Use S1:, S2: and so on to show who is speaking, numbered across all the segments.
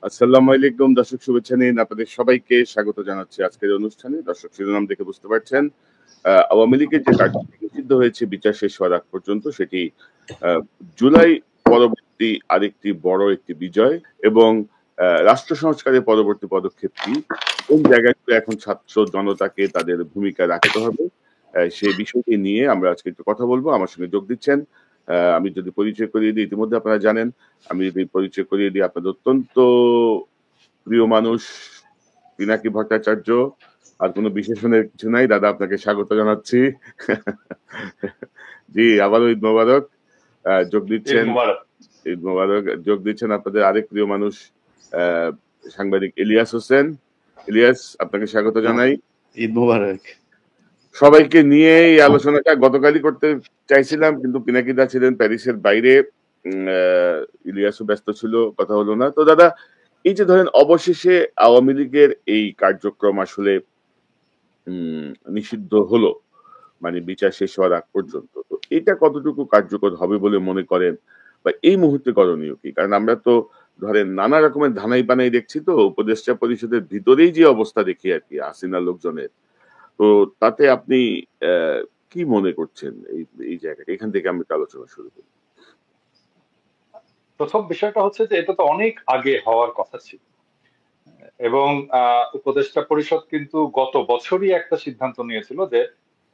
S1: আসসালামু আলাইকুম দর্শক, শুভেচ্ছা নিন। আপনাদের সবাইকে স্বাগত জানাচ্ছি আজকের অনুষ্ঠানে। দর্শক, শিরোনাম দেখে বুঝতে পারছেন আওয়ামী লীগের যে কার্যক্রম নিষিদ্ধ হয়েছে বিচার শেষ হওয়ার আগ পর্যন্ত, সেটি জুলাই পরবর্তী আরেকটি বড় একটি বিজয় এবং রাষ্ট্র সংস্কারের পরবর্তী পদক্ষেপটি কোন জায়গাগুলো এখন ছাত্র জনতাকে তাদের ভূমিকা রাখতে হবে, সেই বিষয়টি নিয়ে আমরা আজকে একটু কথা বলবো। আমার সঙ্গে যোগ দিচ্ছেন, আমি যদি পরিচয় করিয়ে দিই, ইতিমধ্যে আপনারা জানেন। আমি যদি পরিচয় করিয়ে দিই, আপনাদের অত্যন্ত প্রিয় মানুষ পিনাকি ভট্টাচার্য। আর কোনো বিশেষণের কিছু নাই। দাদা, আপনাকে স্বাগত জানাচ্ছি। জি, আবারও ঈদ মোবারক। যোগ
S2: ঈদ
S1: দিচ্ছেন,
S2: মুবারক।
S1: ঈদ মোবারক। যোগ দিচ্ছেন আপনাদের আরেক প্রিয় মানুষ, আহ, সাংবাদিক ইলিয়াস হোসেন। ইলিয়াস, আপনাকে স্বাগত জানাই।
S3: ঈদ মুবারক।
S1: সবাইকে নিয়ে এই আলোচনাটা গতকালই করতে চাইছিলাম, কিন্তু পিনাকিদা ছিলেন প্যারিসের বাইরে। ইলিয়াসও ব্যস্ত ছিল, কথা হলো না। তো দাদা, এই যে ধরেন অবশেষে আওয়ামী লীগের এই কার্যক্রম আসলে নিষিদ্ধ হলো, মানে বিচার শেষ হওয়ার আগ পর্যন্ত, তো এটা কতটুকু কার্যকর হবে বলে মনে করেন, বা এই মুহূর্তে করণীয় কি? কারণ আমরা তো ধরেন নানা রকমের ধানাই পানাই দেখছি, তো উপদেষ্টা পরিষদের ভিতরেই যে অবস্থা দেখি আর কি হাসিনা লোকজনের, তো তাতে আপনি কি মনে করছেন এই এই জায়গাটা? এখান থেকে আমি একটু আলোচনা শুরু করি।
S2: প্রথম বিষয়টা হচ্ছে যে এটা তো অনেক আগে হওয়ার কথা ছিল, এবং উপদেষ্টা পরিষদ কিন্তু গত বছরই একটা সিদ্ধান্ত নিয়েছিল যে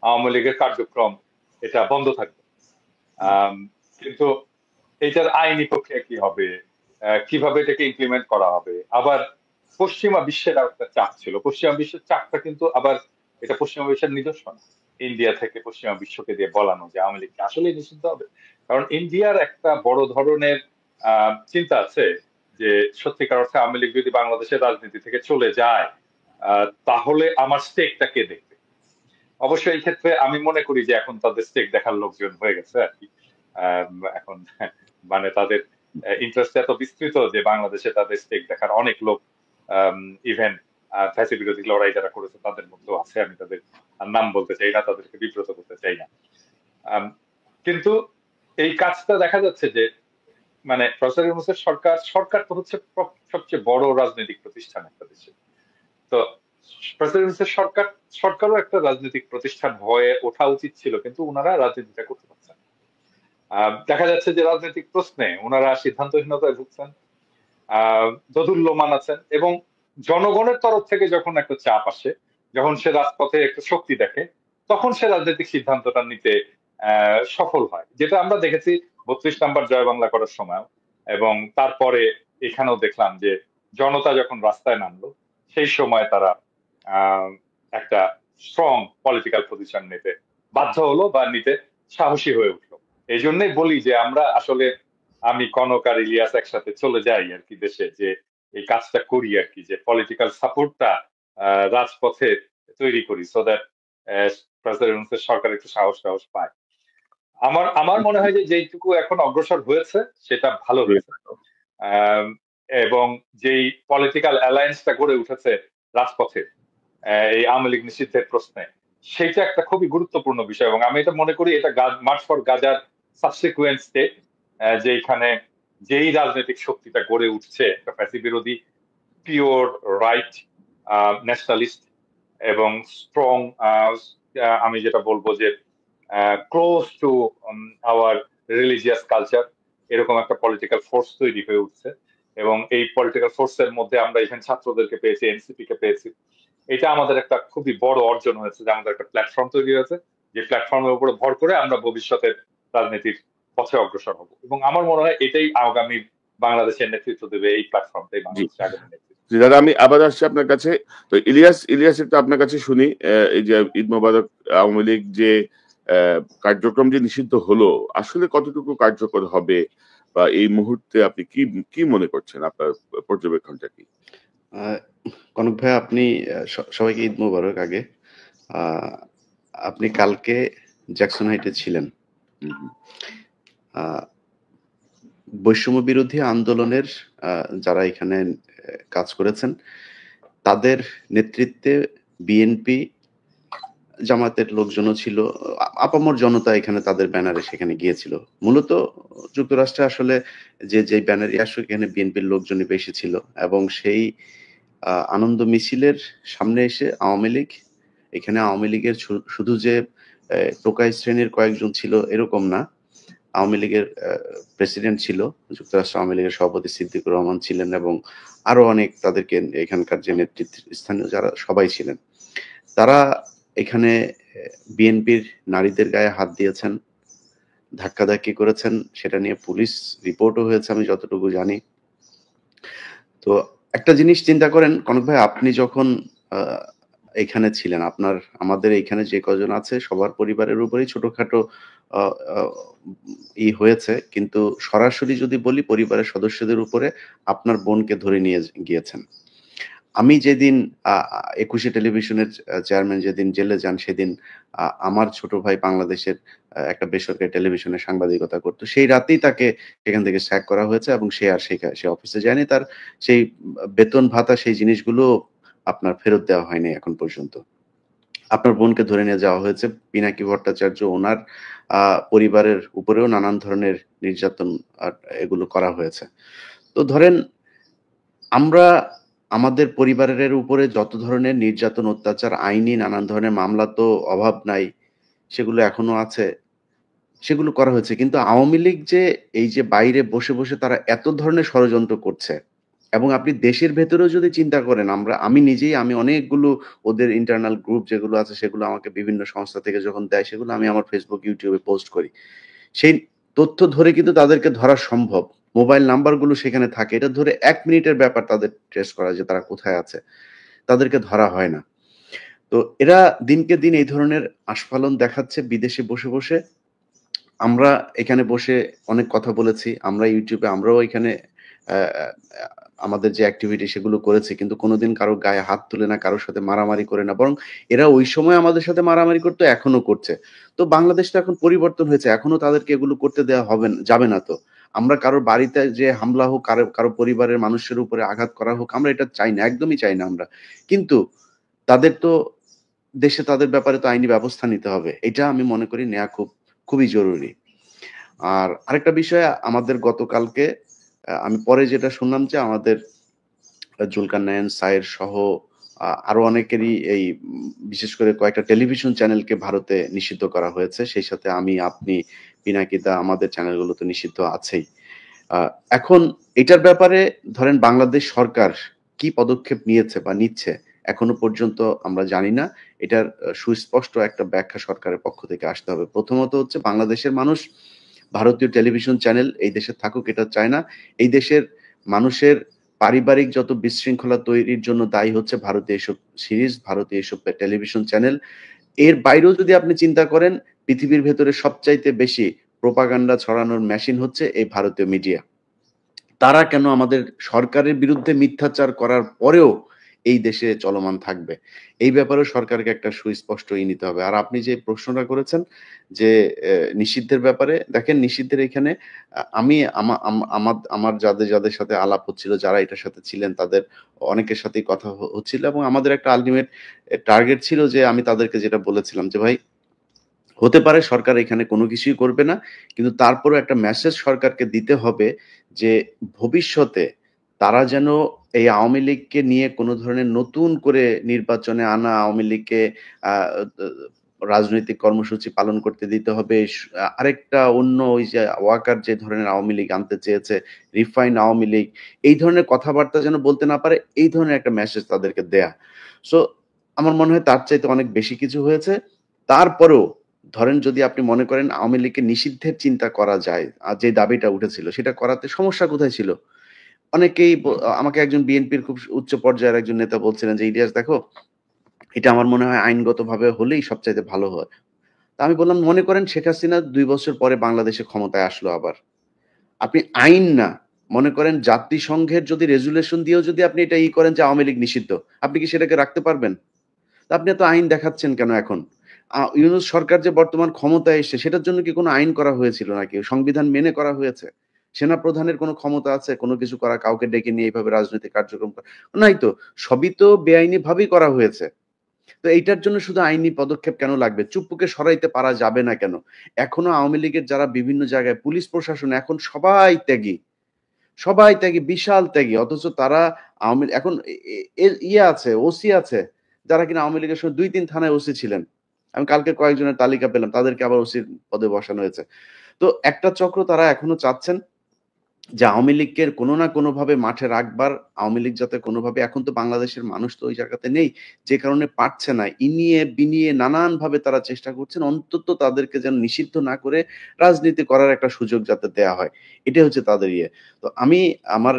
S2: আওয়ামী লীগের কার্যক্রম এটা বন্ধ থাকবে। আম, কিন্তু এটার আইনি প্রক্রিয়া কি হবে, কিভাবে এটাকে ইমপ্লিমেন্ট করা হবে, আবার পশ্চিমা বিশ্বের আর একটা চাপ ছিল। পশ্চিমা বিশ্বের চাপটা কিন্তু আবার এটা পশ্চিমা বিশ্বের নিজস্ব না। ইন্ডিয়া থেকে পশ্চিমা বিশ্বকে দিয়ে বলানো যে আওয়ামী লীগকে আসলে নিষিদ্ধ হবে। কারণ ইন্ডিয়ার একটা বড় ধরনের চিন্তা আছে যে সত্যিকার অর্থে আওয়ামী লীগ যদি বাংলাদেশের রাজনীতি থেকে চলে যায়, তাহলে আমার স্টেকটা কে দেখবে। অবশ্যই এই ক্ষেত্রে আমি মনে করি যে এখন তাদের স্টেক দেখার লোকজন হয়ে গেছে আর কি। এখন মানে তাদের ইন্টারেস্ট এত বিস্তৃত যে বাংলাদেশে তাদের স্টেক দেখার অনেক লোক, ইভেন ফ্যাসি বিরোধী লড়াই যারা করেছে তাদের মধ্যেও আছে। আমি তাদের নাম বলতে চাই না, তাদেরকে বিব্রত করতে চাই না। আম, কিন্তু এই কাজটা দেখা যাচ্ছে যে মানে প্রফেসর ইউনূসের সরকার সরকার তো হচ্ছে সবচেয়ে বড় রাজনৈতিক প্রতিষ্ঠান একটা দেশে। তো প্রেসিডেন্সির সরকার সরকারও একটা রাজনৈতিক প্রতিষ্ঠান হয়ে ওঠা উচিত ছিল, কিন্তু ওনারা রাজনীতিটা করতে পারছেন না। দেখা যাচ্ছে যে রাজনৈতিক প্রশ্নে ওনারা সিদ্ধান্তহীনতায় ভুগছেন, দোদুল্যমান আছেন, এবং জনগণের তরফ থেকে যখন একটা চাপ আসে, যখন সে রাজপথে একটা শক্তি দেখে, তখন সে রাজনৈতিক সিদ্ধান্তটা নিতে সফল হয়, যেটা আমরা দেখেছি 32 নম্বর জয় বাংলা করার সময়। এবং তারপরে এখানেও দেখলাম যে জনতা যখন রাস্তায় নামলো, সেই সময় তারা আহ একটা স্ট্রং পলিটিক্যাল পজিশন নিতে বাধ্য হলো বা নিতে সাহসী হয়ে উঠলো। এই জন্যই বলি যে আমরা আসলে, আমি কনক আর ইলিয়াস একসাথে চলে যাই আর কি দেশে, যে এই কাজটা করি আর কি, যে পলিটিক্যাল সাপোর্টটা রাজপথে তৈরি করি, সো দ্যাট প্রেসিডেন্ট সরকার একটু সাহস টাহস পায়। আমার আমার মনে হয় যে যেইটুকু এখন অগ্রসর হয়েছে সেটা ভালো হয়েছে। আম, এবং যেই পলিটিক্যাল অ্যালায়েন্সটা গড়ে উঠেছে রাজপথে এই আওয়ামী লীগ নিষিদ্ধের প্রশ্নে, সেটা একটা খুবই গুরুত্বপূর্ণ বিষয়। এবং আমি এটা মনে করি এটা মার্চ ফর গাজার সাবসিকুয়েন্ট স্টেপ, যেখানে যেই রাজনৈতিক শক্তিটা গড়ে উঠছে একটা ফ্যাসি বিরোধী, পিওর রাইট ন্যাশনালিস্ট এবং স্ট্রং, আমি যেটা বলবো যে close to our religious culture, এরকম একটা পলিটিক্যাল ফোর্স তৈরি হয়ে উঠছে। এবং এই পলিটিক্যাল ফোর্সের মধ্যে আমরা এখানে ছাত্রদেরকে পেয়েছি, এনসিপি কে পেয়েছি। এটা আমাদের একটা খুবই বড় অর্জন হয়েছে যে আমাদের একটা প্ল্যাটফর্ম তৈরি হয়েছে, যে প্ল্যাটফর্মের উপরে ভর করে আমরা ভবিষ্যতের রাজনীতির পথে অগ্রসর হব। এবং আমার মনে হয় এটাই আগামী বাংলাদেশের নেতৃত্ব দেবে, এই প্ল্যাটফর্মটাই
S1: জি
S2: বাংলাদেশের আগামী নেতৃত্ব।
S1: জি দাদা, আমি আবার আসছি আপনার কাছে। তো ইলিয়াস, একটু আপনার কাছে শুনি। এই যে ঈদ মোবারক, আওয়ামী লীগ যে কার্যক্রম যে নিষিদ্ধ হলো, আসলে কতটুকু কার্যকর হবে, বা এই মুহূর্তে আপনি কি কি মনে করছেন? আপনার পর্যবেক্ষণটা কি?
S3: কনক ভাই, আপনি সবাইকে ঈদ মোবারক আগে। আপনি কালকে জ্যাকসন হাইটে ছিলেন। বৈষম্য বিরোধী আন্দোলনের যারা এখানে কাজ করেছেন, তাদের নেতৃত্বে বিএনপি জামাতের লোকজনও ছিল। আপামর জনতা এখানে তাদের ব্যানারে সেখানে গিয়েছিল। মূলত যুক্তরাষ্ট্রে আসলে যে ব্যানারে আসুক এখানে বিএনপির লোকজনই বেশি ছিল এবং সেই আনন্দ মিছিলের সামনে এসে আওয়ামী লীগ, এখানে আওয়ামী লীগের শুধু যে টোকাই শ্রেণীর কয়েকজন ছিল এরকম না। আওয়ামী লীগের প্রেসিডেন্ট ছিল, যুক্তরাষ্ট্র আওয়ামী লীগের সভাপতি সিদ্দিকুর রহমান ছিলেন এবং আরো অনেক তাদেরকে এখানকার যে নেতৃত্ব স্থানীয় যারা সবাই ছিলেন। তারা এখানে বিএনপির নারীদের গায়ে হাত দিয়েছেন, ধাক্কাধাক্কি করেছেন, সেটা নিয়ে পুলিশ রিপোর্টও হয়েছে আমি যতটুকু জানি। তো একটা জিনিস চিন্তা করেন কনক ভাই, আপনি যখন এখানে ছিলেন, আমাদের এখানে যে কজন আছে সবার পরিবারের উপরেই ছোটখাটো হয়েছে, কিন্তু সরাসরি যদি বলি পরিবারের সদস্যদের উপরে আপনার বোনকে ধরে নিয়ে গিয়েছেন। আমি যেদিন ২১শে টেলিভিশনের চেয়ারম্যান যেদিন জেলে যান, সেদিন আমার ছোট ভাই বাংলাদেশের একটা বেসরকারি টেলিভিশনে সাংবাদিকতা করতো। সেই রাতেই তাকে সেখান থেকে স্যাক করা হয়েছে এবং সে অফিসে যায়নি। তার সেই বেতন ভাতা সেই জিনিসগুলো আপনার ফেরত দেওয়া হয়নি এখন পর্যন্ত। আপনার বোনকে ধরে নিয়ে যাওয়া হয়েছে। পিনাকি ভট্টাচার্য ওনার পরিবারের উপরেও নানান ধরনের নির্যাতন এগুলো করা হয়েছে। তো ধরেন আমরা আমাদের পরিবারের উপরে যত ধরনের নির্যাতন, অত্যাচার, আইনি নানান ধরনের মামলা তো অভাব নাই। সেগুলো এখনো আছে। সেগুলো করা হয়েছে। কিন্তু আওয়ামী লীগ যে এই যে বাইরে বসে তারা এত ধরনের ষড়যন্ত্র করছে এবং আপনি দেশের ভেতরেও যদি চিন্তা করেন, আমি অনেকগুলো ওদের ইন্টারনাল গ্রুপ যেগুলো আছে সেগুলো আমাকে বিভিন্ন সংস্থা থেকে যখন দেয় সেগুলো আমি আমার Facebook, YouTube এ পোস্ট করি। সেই তথ্য ধরে কিন্তু তাদেরকে ধরা সম্ভব। মোবাইল নাম্বারগুলো সেখানে থাকে। এটা ধরে ১ মিনিটের ব্যাপার তাদের ট্রেস করা যে তারা কোথায় আছে। তাদেরকে ধরা হয় না। তো এরা দিনকে দিন এই ধরনের আস্ফালন দেখাচ্ছে বিদেশে বসে। আমরা এখানে বসে অনেক কথা বলেছি। আমরা YouTube এ আমরাও এখানে অ্যা অ্যা আমাদের যে অ্যাক্টিভিটি সেগুলো করেছি। কিন্তু কোনোদিন কারো গায়ে হাত তুলে না, কারো সাথে মারামারি করে না। বরং এরা ওই সময় আমাদের সাথে মারামারি করতো, এখনো করছে। তো বাংলাদেশ তো এখন পরিবর্তন হয়েছে। এখনো তাদেরকে এগুলো করতে দেওয়া যাবে না তো। আমরা কারো বাড়িতে যে হামলা হোক, কারো পরিবারের মানুষের উপরে আঘাত করা হোক, আমরা এটা চাই না। একদমই চাই না আমরা। কিন্তু তাদের তো দেশে তাদের ব্যাপারে তো আইনি ব্যবস্থা নিতে হবে। এটা আমি মনে করি নেয়া খুবই জরুরি। আর আরেকটা বিষয় আমাদের গতকালকে আমি পরে যেটা শুনলাম যে আমাদের জুলকারনাইন, সায়ের সহ আরো অনেকেরই বিশেষ করে কয়েকটা টেলিভিশন চ্যানেলকে ভারতে নিষিদ্ধ করা হয়েছে। সেই সাথে আমি, আপনি, পিনাকিদা আমাদের চ্যানেলগুলো তো নিষিদ্ধ আছেই। এখন এটার ব্যাপারে ধরেন বাংলাদেশ সরকার কি পদক্ষেপ নিয়েছে বা নিচ্ছে এখনো পর্যন্ত আমরা জানি না। এটার সুস্পষ্ট একটা ব্যাখ্যা সরকারের পক্ষ থেকে আসতে হবে। প্রথমত হচ্ছে বাংলাদেশের মানুষ ভারতীয় টেলিভিশন চ্যানেল এই দেশে থাকুক এটা চায় না। এই দেশের মানুষের পারিবারিক যত বিশৃঙ্খলা তৈরির জন্য দায়ী হচ্ছে ভারতীয় এসব সিরিজ, ভারতীয় এসব টেলিভিশন চ্যানেল। এর বাইরেও যদি আপনি চিন্তা করেন, পৃথিবীর ভেতরে সবচাইতে বেশি প্রোপাগান্ডা ছড়ানোর মেশিন হচ্ছে এই ভারতীয় মিডিয়া। তারা কেন আমাদের সরকারের বিরুদ্ধে মিথ্যাচার করার পরেও এই দেশে চলমান থাকবে? এই ব্যাপারেও সরকারকে একটা সুস্পষ্ট নিতে হবে। আর আপনি যে প্রশ্নটা করেছেন যে নিষিদ্ধের ব্যাপারে, দেখেন নিষিদ্ধের এখানে আমি আমার যাদের সাথে আলাপ হচ্ছিল, যারা এটার সাথে ছিলেন তাদের অনেকের সাথেই কথা হচ্ছিল এবং আমাদের একটা আল্টিমেট টার্গেট ছিল যে আমি তাদেরকে যেটা বলেছিলাম যে, "ভাই, হতে পারে সরকার এখানে কোনো কিছুই করবে না। কিন্তু তারপরেও একটা মেসেজ সরকারকে দিতে হবে যে ভবিষ্যতে তারা যেন এই আওয়ামী লীগকে নিয়ে কোনো ধরনের নতুন করে নির্বাচনে আনা আওয়ামী লীগকে আ দ রাজনৈতিক কর্মসূচি পালন করতে দিতে হবে। আরেকটা অন্য ওই যে ওয়াকার যে ধরনের আওয়ামী লীগ আনতে চেয়েছে, রিফাইন্ড আওয়ামী লীগ, এই ধরনের কথাবার্তা যেন বলতে না পারে, এই ধরনের একটা মেসেজ তাদেরকে দেয়া।" সো আমার মনে হয় তার চাইতে অনেক বেশি কিছু হয়েছে। তারপরেও ধরেন যদি আপনি মনে করেন আওয়ামী লীগকে নিষিদ্ধের চিন্তা করা যায়, যে দাবিটা উঠেছিল সেটা করাতে সমস্যা কোথায় ছিল? অনেকেই আমাকে একজন বিএনপির খুব উচ্চ পর্যায়ের একজন নেতা বলছিলেন যে, "ইলিয়াস দেখো, এটা আমার মনে হয় আইনগতভাবে হলেই সবচাইতে ভালো হয়।" তো আমি বললাম, "মনে করেন শেখ হাসিনা ২ বছর পরে বাংলাদেশে ক্ষমতায় আসলো আবার। আপনি আইন না, মনে করেন জাতিসংঘের যদি রেজুলেশন দিয়েও যদি আপনি এটা করেন যে আওয়ামী লীগ নিষিদ্ধ, আপনি কি সেটাকে রাখতে পারবেন? তো আপনি এত আইন দেখাচ্ছেন কেন এখন? ইউনূস সরকার যে বর্তমান ক্ষমতায় এসছে সেটার জন্য কি কোনো আইন করা হয়েছিল নাকি? সংবিধান মেনে করা হয়েছে? সেনাপ্রধানের কোনো ক্ষমতা আছে কোনো কিছু করা, কাউকে ডেকে নিয়ে এভাবে রাজনৈতিক কার্যক্রম করা? নাই তো। সবই তো বেআইনিভাবেই করা হয়েছে। তো এইটার জন্য শুধু আইনি পদক্ষেপ কেন লাগবে? চুপ্পুকে সরাইতে পারা যাবে না কেন? এখনো আওয়ামী লীগের যারা বিভিন্ন জায়গায় পুলিশ প্রশাসন এখন সবাই ত্যাগী। সবাই ত্যাগী, বিশাল ত্যাগী। অথচ তারা এখন ইয়ে আছে, ওসি আছে, যারা কিনা আওয়ামী লীগের সময় ২-৩ থানায় ওসি ছিলেন। আমি কালকে কয়েকজনের তালিকা পেলাম। তাদেরকে আবার ওসির পদে বসানো হয়েছে। তো একটা চক্র তারা এখনো চাচ্ছেন যে আওয়ামী লীগকে কোনো না কোনোভাবে মাঠে রাখবার, আওয়ামী লীগ যাতে কোনোভাবে, এখন তো বাংলাদেশের মানুষ তো ওই জায়গাতে নেই, যে কারণে পারছে না। ইনিয়ে বিনিয়ে নানানভাবে তারা চেষ্টা করছেন অন্তত তাদেরকে যেন নিষিদ্ধ না করে রাজনীতি করার একটা সুযোগ যাতে দেয়া হয়। এটাই হচ্ছে তাদের ইয়ে। তো আমি আমার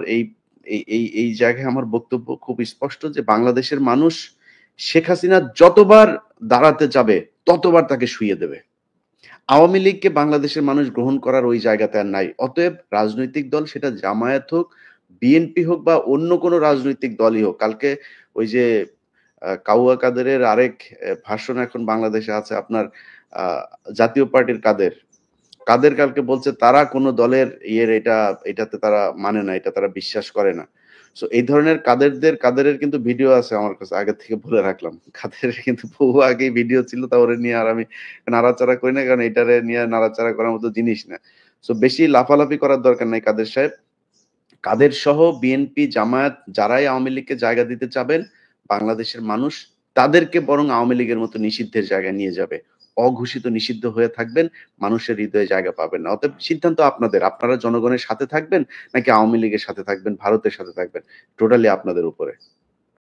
S3: এই জায়গায় আমার বক্তব্য খুব স্পষ্ট যে বাংলাদেশের মানুষ শেখ হাসিনা যতবার দাঁড়াতে যাবে ততবার তাকে শুইয়ে দেবে। আওয়ামী লীগকে বাংলাদেশের মানুষ গ্রহণ করার ওই জায়গাতে আর নাই। অতএব রাজনৈতিক দল, সেটা জামায়াত হোক, বিএনপি হোক বা অন্য কোনো রাজনৈতিক দলই হোক, কালকে ওই যে কাউয়া কাদেরের আরেক ভার্সন এখন বাংলাদেশে আছে, আপনার জাতীয় পার্টির কাদের কাদের কালকে বলছে তারা কোনো দলের এটাতে তারা মানে না, এটা তারা বিশ্বাস করে না। সো এই ধরনের কাদেরের কিন্তু ভিডিও আছে আমার কাছে, আগে থেকে বলে রাখলাম। কাদেরের কিন্তু বহু আগেই ভিডিও ছিল, তা ওরে নিয়ে আর আমি নাড়াচাড়া করি না, কারণ এটারে নিয়ে নাড়াচাড়া করার মতো জিনিস না। সো বেশি লাফালাফি করার দরকার নাই কাদের সাহেব। কাদের সহ বিএনপি, জামায়াত যারাই আওয়ামী লীগকে জায়গা দিতে চাবেন, বাংলাদেশের মানুষ তাদেরকে বরং আওয়ামী লীগের মতো নিষিদ্ধের জায়গায় নিয়ে যাবে। অঘোষিত নিষিদ্ধ হয়ে থাকবেন, মানুষের হৃদয়ে জায়গা পাবেন না। অতএব সিদ্ধান্ত আপনাদের। আপনারা জনগণের সাথে থাকবেন নাকি আওয়ামী লীগের সাথে থাকবেন, ভারতের সাথে থাকবেন, টোটালি আপনাদের উপরে।